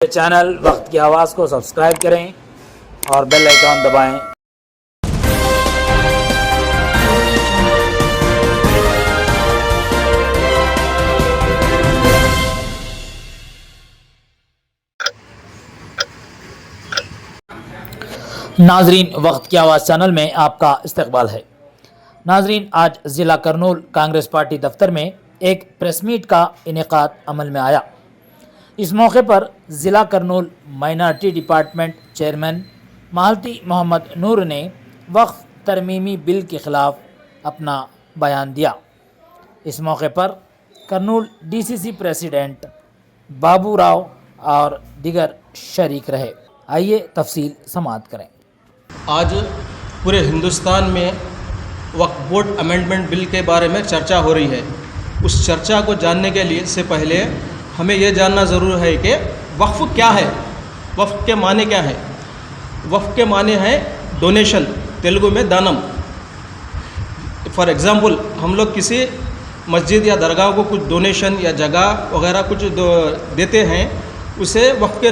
Channel वक्त की आवाज़ को सब्सक्राइब करें और बेल आइकॉन दबाएं। नाजरीन, वक्त की आवाज़ चैनल में आपका इस्तकबाल है। नाजरीन, आज ज़िला करनूल कांग्रेस पार्टी दफ्तर में एक प्रेस मीट का इनेकाद अमल में आया। इस मौके पर ज़िला करनूल माइनॉरिटी डिपार्टमेंट चेयरमैन मालती मोहम्मद नूर ने वक्फ तरमीमी बिल के ख़िलाफ़ अपना बयान दिया। इस मौके पर करनूल डीसीसी प्रेसिडेंट बाबू राव और दीगर शरीक रहे। आइए तफसील समाअत करें। आज पूरे हिंदुस्तान में वक्फ बोर्ड अमेंडमेंट बिल के बारे में चर्चा हो रही है। उस चर्चा को जानने के लिए से पहले हमें यह जानना ज़रूर है कि वक्फ क्या है, वक्फ के माने क्या है। वक्फ के माने हैं डोनेशन, तेलुगु में दानम। फॉर एग्ज़ाम्पल, हम लोग किसी मस्जिद या दरगाह को कुछ डोनेशन या जगह वगैरह कुछ देते हैं, उसे वक्फ के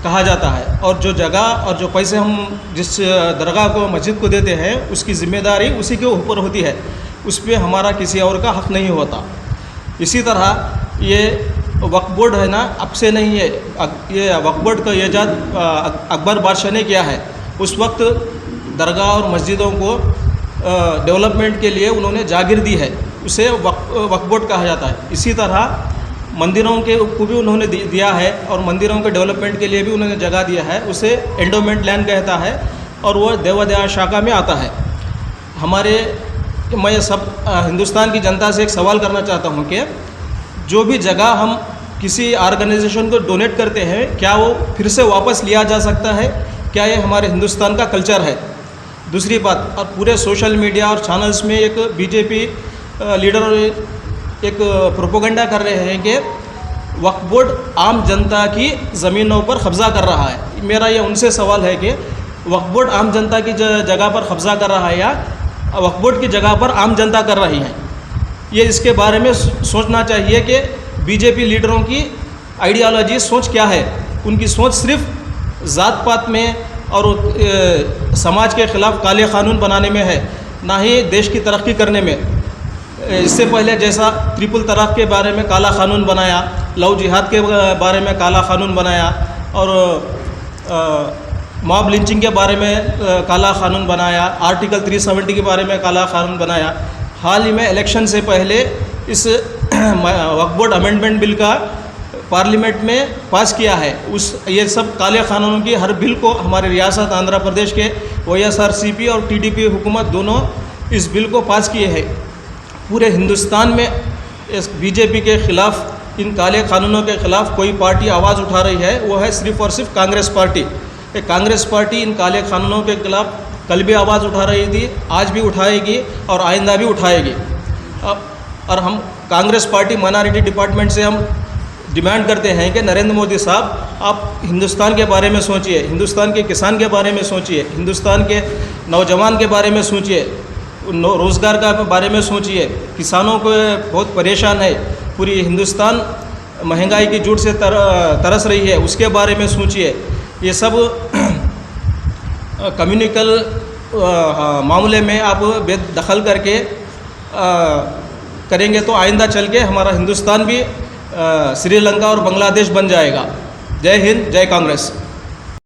कहा जाता है। और जो जगह और जो पैसे हम जिस दरगाह को मस्जिद को देते हैं, उसकी ज़िम्मेदारी उसी के ऊपर होती है, उस पर हमारा किसी और का हक़ नहीं होता। इसी तरह ये वक्फ बोर्ड है ना, अब से नहीं है। ये वक्फ बोर्ड का ईजाद अकबर बादशाह ने किया है। उस वक्त दरगाह और मस्जिदों को डेवलपमेंट के लिए उन्होंने जागीर दी है, उसे वक्फ बोर्ड कहा जाता है। इसी तरह मंदिरों के को भी उन्होंने दिया है और मंदिरों के डेवलपमेंट के लिए भी उन्होंने जगह दिया है, उसे एंडोमेंट लैंड कहता है और वो देवादाय शाखा में आता है। मैं सब हिंदुस्तान की जनता से एक सवाल करना चाहता हूँ कि जो भी जगह हम किसी ऑर्गेनाइजेशन को डोनेट करते हैं, क्या वो फिर से वापस लिया जा सकता है? क्या ये हमारे हिंदुस्तान का कल्चर है? दूसरी बात, और पूरे सोशल मीडिया और चैनल्स में एक बीजेपी लीडर एक प्रोपोगंडा कर रहे हैं कि वक्फ बोर्ड आम जनता की ज़मीनों पर कब्ज़ा कर रहा है। मेरा ये उनसे सवाल है कि वक्फ बोर्ड आम जनता की जगह पर कब्ज़ा कर रहा है या वक्फ बोर्ड की जगह पर आम जनता कर रही है? ये इसके बारे में सोचना चाहिए कि बीजेपी लीडरों की आइडियोलॉजी, सोच क्या है। उनकी सोच सिर्फ ज़ात पात में और समाज के ख़िलाफ़ काले कानून बनाने में है, ना ही देश की तरक्की करने में। इससे पहले जैसा ट्रिपल तलाक़ के बारे में काला कानून बनाया, लव जिहाद के बारे में काला कानून बनाया और मॉब लिंचिंग के बारे में काला कानून बनाया, आर्टिकल 370 के बारे में काला कानून बनाया। हाल ही में इलेक्शन से पहले इस वक्फ बोर्ड अमेंडमेंट बिल का पार्लियामेंट में पास किया है। ये सब काले कानूनों की हर बिल को हमारे रियासत आंध्र प्रदेश के YSRCP और TDP हुकूमत दोनों इस बिल को पास किए हैं। पूरे हिंदुस्तान में इस बीजेपी के ख़िलाफ़, इन काले कानूनों के ख़िलाफ़ कोई पार्टी आवाज़ उठा रही है, वो है सिर्फ़ और सिर्फ कांग्रेस पार्टी। कांग्रेस पार्टी इन काले कानूनों के ख़िलाफ़ कल भी आवाज़ उठा रही थी, आज भी उठाएगी और आइंदा भी उठाएगी। और हम कांग्रेस पार्टी माइनॉरिटी डिपार्टमेंट से हम डिमांड करते हैं कि नरेंद्र मोदी साहब, आप हिंदुस्तान के बारे में सोचिए, हिंदुस्तान के किसान के बारे में सोचिए, हिंदुस्तान के नौजवान के बारे में सोचिए, रोज़गार का बारे में सोचिए। किसानों को बहुत परेशान है, पूरी हिंदुस्तान महंगाई की जूट से तरस रही है, उसके बारे में सोचिए। ये सब कम्युनिकल मामले में आप बेदखल करके करेंगे तो आइंदा चल के हमारा हिंदुस्तान भी श्रीलंका और बांग्लादेश बन जाएगा। जय हिंद, जय कांग्रेस।